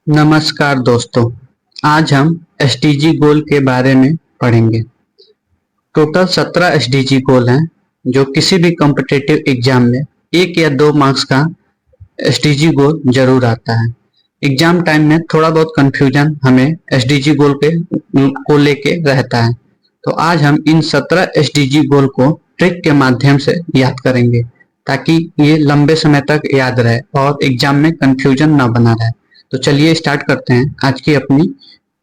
नमस्कार दोस्तों। आज हम एसडीजी गोल के बारे में पढ़ेंगे। टोटल 17 एसडीजी गोल हैं जो किसी भी कॉम्पिटिटिव एग्जाम में 1 या 2 मार्क्स का एसडीजी गोल जरूर आता है। एग्जाम टाइम में थोड़ा बहुत कंफ्यूजन हमें एसडीजी गोल को लेके रहता है, तो आज हम इन 17 एसडीजी गोल को ट्रिक के माध्यम से याद करेंगे ताकि ये लंबे समय तक याद रहे और एग्जाम में कंफ्यूजन ना बना रहे। तो चलिए स्टार्ट करते हैं आज की अपनी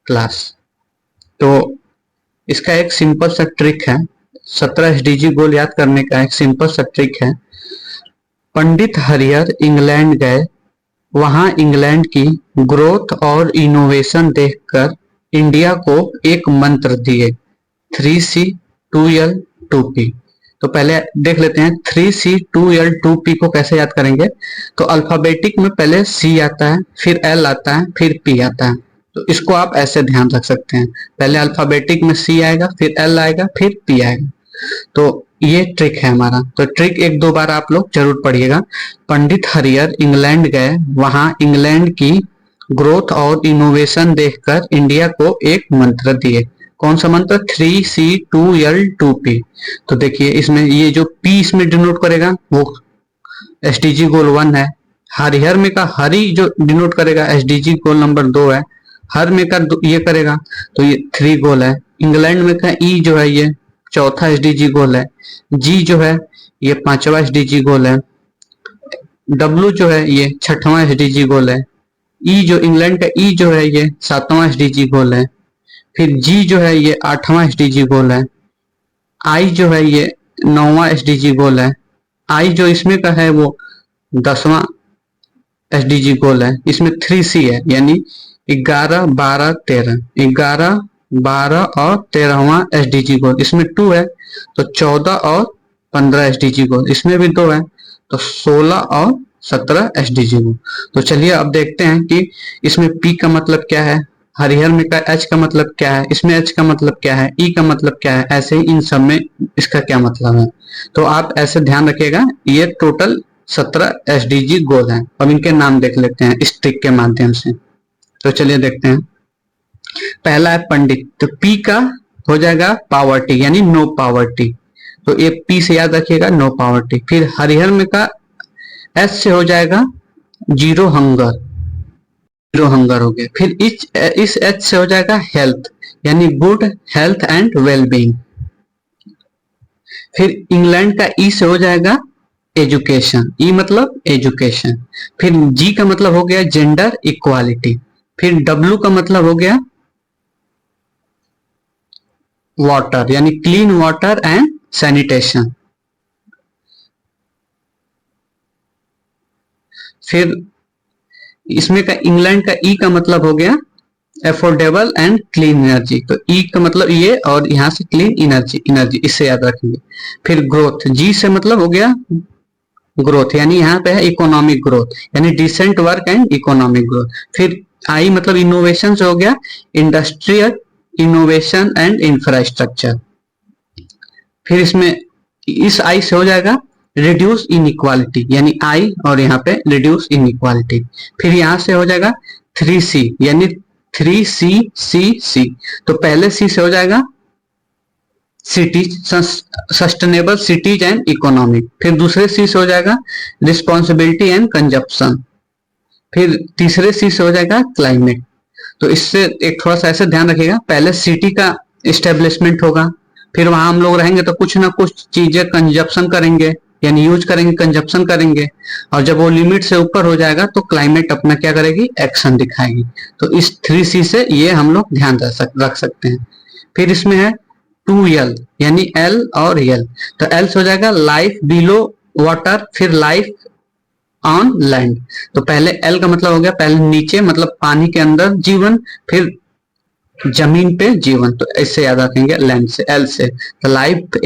क्लास। तो इसका एक सिंपल सा ट्रिक है, 17 एसडीजी गोल याद करने का एक सिंपल सा ट्रिक है। पंडित हरिहर इंग्लैंड गए, वहां इंग्लैंड की ग्रोथ और इनोवेशन देखकर इंडिया को एक मंत्र दिए, 3C2L2P। तो पहले देख लेते हैं 3C2L2P को कैसे याद करेंगे। तो अल्फाबेटिक में पहले C आता है, फिर L आता है, फिर P आता है। तो इसको आप ऐसे ध्यान रख सकते हैं, पहले अल्फाबेटिक में C आएगा, फिर L आएगा, फिर P आएगा। तो ये ट्रिक है हमारा। तो ट्रिक 1-2 बार आप लोग जरूर पढ़िएगा। पंडित हरिहर इंग्लैंड गए, वहां इंग्लैंड की ग्रोथ और इनोवेशन देखकर इंडिया को एक मंत्र दिए। कौन सा मंत्र? 3C2L2P। तो देखिए इसमें ये जो P इसमें डिनोट करेगा वो एसडीजी गोल 1 है। हरिहर में का हरि जो डिनोट करेगा एसडीजी गोल नंबर 2 है। हर में का ये करेगा तो ये 3 गोल है। इंग्लैंड में का ई जो है ये चौथा एसडीजी गोल है। जी जो है ये 5वां एसडीजी गोल है। डब्ल्यू जो है ये 6वां एसडीजी गोल है। ई जो इंग्लैंड का ई जो है ये 7वां एसडीजी गोल है। फिर जी जो है ये 8वां एसडीजी गोल है। आई जो है ये 9वां एसडीजी गोल है। आई जो इसमें का है वो 10वां एसडीजी गोल है। इसमें 3C है यानी 11, 12, 13, 11, 12 और 13वां एसडीजी गोल। इसमें 2 है तो 14 और 15 एसडीजी गोल। इसमें भी 2 है तो 16 और 17 एसडीजी गोल। तो चलिए अब देखते हैं कि इसमें P का मतलब क्या है, हरिहर में का H का मतलब क्या है, इसमें H का मतलब क्या है, E का मतलब क्या है, ऐसे ही इन सब में इसका क्या मतलब है। तो आप ऐसे ध्यान रखिएगा। ये टोटल 17 एसडीजी गोल हैं। अब इनके नाम देख लेते हैं इस ट्रिक के माध्यम से। तो चलिए देखते हैं। पहला है पंडित, तो P का हो जाएगा पावर्टी यानी नो पावर्टी। तो ये P से याद रखिएगा, नो पावर्टी। फिर हरिहर में का S से हो जाएगा जीरो हंगर, जीरो हंगर हो गया। फिर इस H से हो जाएगा हेल्थ यानी गुड हेल्थ एंड वेलबींग। फिर इंग्लैंड का ई से हो जाएगा एजुकेशन, ई मतलब एजुकेशन। फिर जी का मतलब हो गया जेंडर इक्वालिटी। फिर डब्ल्यू का मतलब हो गया वाटर यानी क्लीन वाटर एंड सैनिटेशन। फिर इसमें का इंग्लैंड का ई का मतलब हो गया एफोर्डेबल एंड क्लीन एनर्जी। तो ई का मतलब ये और यहां से क्लीन एनर्जी, एनर्जी इससे याद रखेंगे। फिर ग्रोथ, जी से मतलब हो गया ग्रोथ यानी यहाँ पे है इकोनॉमिक ग्रोथ यानी decent work and economic growth. फिर आई मतलब इनोवेशन से हो गया इंडस्ट्रियल इनोवेशन एंड इंफ्रास्ट्रक्चर। फिर इसमें इस आई से हो जाएगा रिड्यूस इनइक्वालिटी यानी आई और यहाँ पे रिड्यूस इनइक्वालिटी। फिर यहाँ से हो जाएगा 3C यानी 3CCC। तो पहले सी से हो जाएगा cities, sustainable cities and economic. फिर दूसरे सी से हो जाएगा रिस्पॉन्सिबिलिटी एंड कंजप्शन। फिर तीसरे सी से हो जाएगा क्लाइमेट। तो इससे एक थोड़ा सा ऐसे ध्यान रखिएगा, पहले सिटी का इस्टेब्लिशमेंट होगा, फिर वहां हम लोग रहेंगे तो कुछ ना कुछ चीजें कंजप्शन करेंगे यानी यूज करेंगे, कंजप्शन करेंगे। और जब वो लिमिट से ऊपर हो जाएगा तो क्लाइमेट अपना क्या करेगी, एक्शन दिखाएगी। तो इस 3C से ये हम लोग ध्यान रख सकते हैं। फिर इसमें है 2L यानी L और L। तो L से हो जाएगा लाइफ बिलो वाटर, फिर लाइफ ऑन लैंड। तो पहले L का मतलब हो गया पहले नीचे मतलब पानी के अंदर जीवन, फिर जमीन पे जीवन। तो ऐसे याद रखेंगे लैंड से, L से। तो लाइफ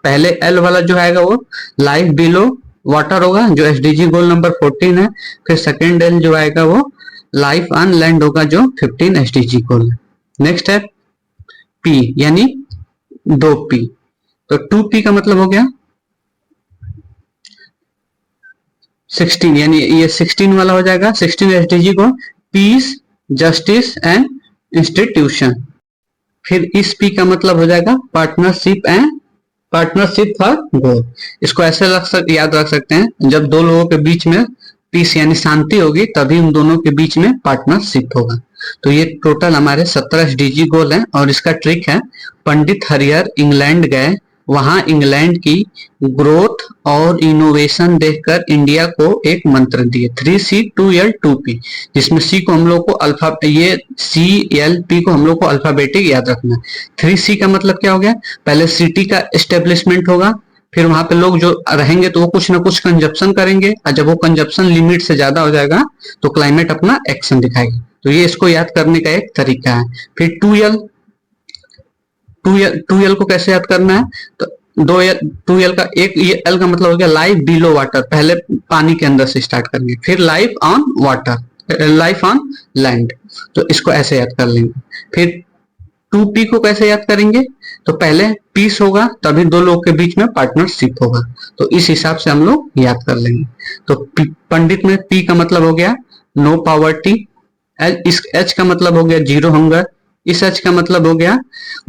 पहले L वाला जो आएगा वो लाइफ बिलो वाटर होगा जो एसडीजी गोल नंबर 14 है। फिर सेकेंड L जो आएगा वो लाइफ ऑन लैंड होगा जो 15 एसडीजी गोल है। नेक्स्ट है P यानी 2P। तो 2P का मतलब हो गया 16 यानी ये 16 वाला हो जाएगा 16 एसडीजी को पीस, जस्टिस एंड इंस्टीट्यूशन। फिर इस पी का मतलब हो जाएगा पार्टनरशिप एंड पार्टनरशिप फॉर गोल। इसको ऐसे याद रख सकते हैं, जब दो लोगों के बीच में पीस यानी शांति होगी तभी उन दोनों के बीच में पार्टनरशिप होगा। तो ये टोटल हमारे 17 एसडीजी गोल हैं और इसका ट्रिक है, पंडित हरिहर इंग्लैंड गए, वहां इंग्लैंड की ग्रोथ और इनोवेशन देखकर इंडिया को एक मंत्र दिए 3C2L2P, जिसमें सी को हम लोग को अल्फा, ये CLP को हम लोग को अल्फाबेटिक याद रखना है। 3C का मतलब क्या हो गया, पहले सिटी का एस्टेब्लिशमेंट होगा, फिर वहां पे लोग जो रहेंगे तो वो कुछ ना कुछ कंजप्शन करेंगे, और जब वो कंजप्शन लिमिट से ज्यादा हो जाएगा तो क्लाइमेट अपना एक्शन दिखाएगी। तो ये इसको याद करने का एक तरीका है। फिर 2L को कैसे याद करना है, तो 2L का एक, ये L का मतलब हो गया लाइफ बिलो वाटर, पहले पानी के अंदर से स्टार्ट करेंगे, फिर life on water, life on land, तो इसको ऐसे याद कर लेंगे। फिर 2P को कैसे याद करेंगे, तो पहले पीस होगा तभी दो लोग के बीच में पार्टनरशिप होगा, तो इस हिसाब से हम लोग याद कर लेंगे। तो पंडित में P का मतलब हो गया नो पॉवर्टी, इस H का मतलब हो गया जीरो हंगर, इस H का मतलब हो गया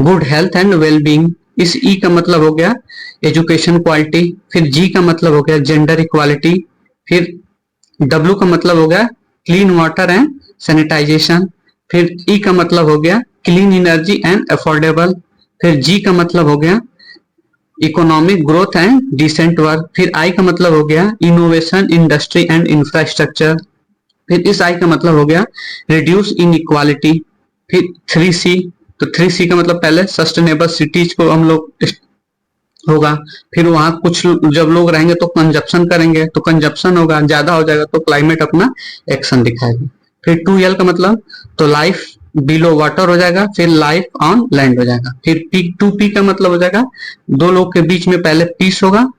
गुड हेल्थ एंड वेलबींग, इस E का मतलब हो गया एजुकेशन क्वालिटी, फिर G का मतलब हो गया जेंडर इक्वालिटी, फिर W का मतलब हो गया क्लीन वाटर एंड सैनिटाइजेशन, फिर E का मतलब हो गया क्लीन एनर्जी एंड अफोर्डेबल, फिर G का मतलब हो गया economic growth and decent work, फिर I का मतलब हो गया इनोवेशन इंडस्ट्री एंड इंफ्रास्ट्रक्चर, फिर इस I का मतलब हो गया रिड्यूस इन इक्वालिटी, फिर 3C, तो 3C का मतलब पहले सस्टेनेबल सिटीज को हम लोग होगा, फिर वहां कुछ जब लोग रहेंगे तो कंजप्शन करेंगे, तो कंजप्शन होगा, ज्यादा हो जाएगा तो क्लाइमेट अपना एक्शन दिखाएगा। फिर 2L का मतलब तो लाइफ बिलो वाटर हो जाएगा, फिर लाइफ ऑन लैंड हो जाएगा, फिर 2P का मतलब हो जाएगा दो लोग के बीच में पहले पीस होगा,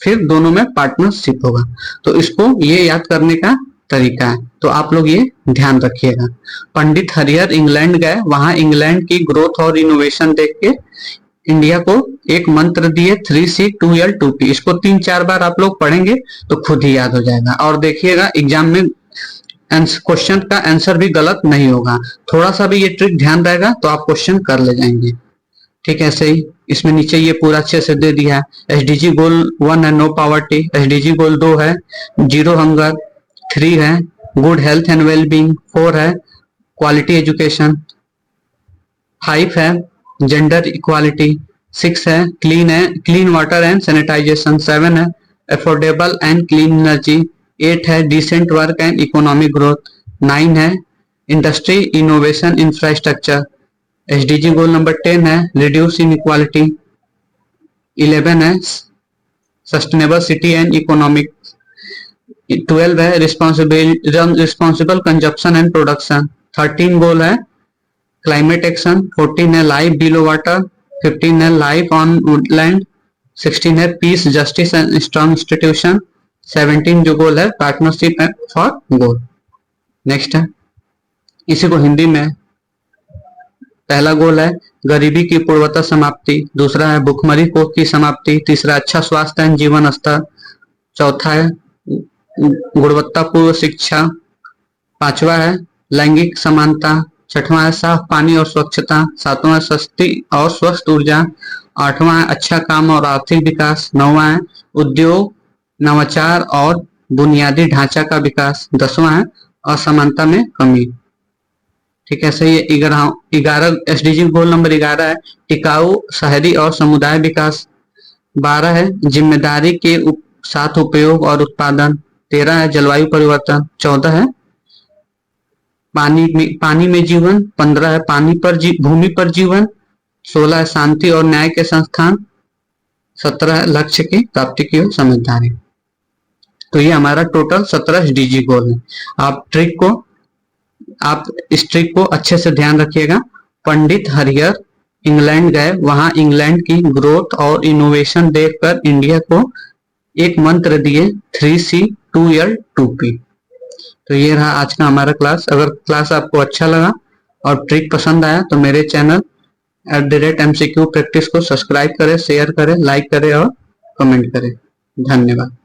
फिर दोनों में पार्टनरशिप होगा। तो इसको ये याद करने का तरीका है, तो आप लोग ये ध्यान रखिएगा। पंडित हरिहर इंग्लैंड गए, वहां इंग्लैंड की ग्रोथ और इनोवेशन देख के इंडिया को एक मंत्र दिए 3C2L2P। इसको 3-4 बार आप लोग पढ़ेंगे तो खुद ही याद हो जाएगा, और देखिएगा एग्जाम में क्वेश्चन का आंसर भी गलत नहीं होगा, थोड़ा सा भी ये ट्रिक ध्यान रहेगा तो आप क्वेश्चन कर ले जाएंगे। ठीक है, ऐसे ही इसमें नीचे ये पूरा अच्छे से दे दिया है। एसडीजी गोल 1 है नो पॉवर्टी, एसडीजी गोल 2 है जीरो हंगर, 3 है गुड हेल्थ एंड वेलबींग, 4 है क्वालिटी एजुकेशन, 5 है जेंडर इक्वालिटी, 6 है क्लीन वाटर एंड सैनिटाइजेशन, 7 है अफोर्डेबल एंड क्लीन एनर्जी, 8 है decent work and economic growth, 9 है industry innovation infrastructure, SDG goal number 10 है reduce in equality, 11 है sustainable city and economic, 12 है responsible consumption and production, 13 गोल है climate action, 14 है life below water, 15 है life on Woodland, 16 है piece justice and strong institution, 17 जो गोल है पार्टनरशिप फॉर गोल। नेक्स्ट है, इसी को हिंदी में, पहला गोल है गरीबी की पूर्वता समाप्ति, दूसरा है भूखमरी की समाप्ति, तीसरा अच्छा स्वास्थ्य एवं जीवन स्तर, चौथा है गुणवत्तापूर्ण शिक्षा, पांचवा है लैंगिक समानता, छठवां है साफ पानी और स्वच्छता, सातवां है सस्ती और स्वस्थ ऊर्जा, आठवां है अच्छा काम और आर्थिक विकास, नौवां है उद्योग नवाचार और बुनियादी ढांचा का विकास, 10वां है असमानता में कमी। ठीक है, सही है। 11 एसडीजी गोल नंबर 11 है टिकाऊ शहरी और समुदाय विकास, 12 है जिम्मेदारी के साथ उपयोग और उत्पादन, 13 है जलवायु परिवर्तन, 14 है पानी में जीवन, 15 है भूमि पर जीवन, 16 है शांति और न्याय के संस्थान, 17 है लक्ष्य की प्राप्ति की ओर समझदारी। तो ये हमारा टोटल 17 एसडीजी गोल है। आप इस ट्रिक को अच्छे से ध्यान रखिएगा। पंडित हरिहर इंग्लैंड गए, वहां इंग्लैंड की ग्रोथ और इनोवेशन देखकर इंडिया को एक मंत्र दिए 3C2L2P। तो ये रहा आज का हमारा क्लास। अगर क्लास आपको अच्छा लगा और ट्रिक पसंद आया तो मेरे चैनल @MCQ प्रैक्टिस को सब्सक्राइब करें, शेयर करें, लाइक करें और कमेंट करें। धन्यवाद।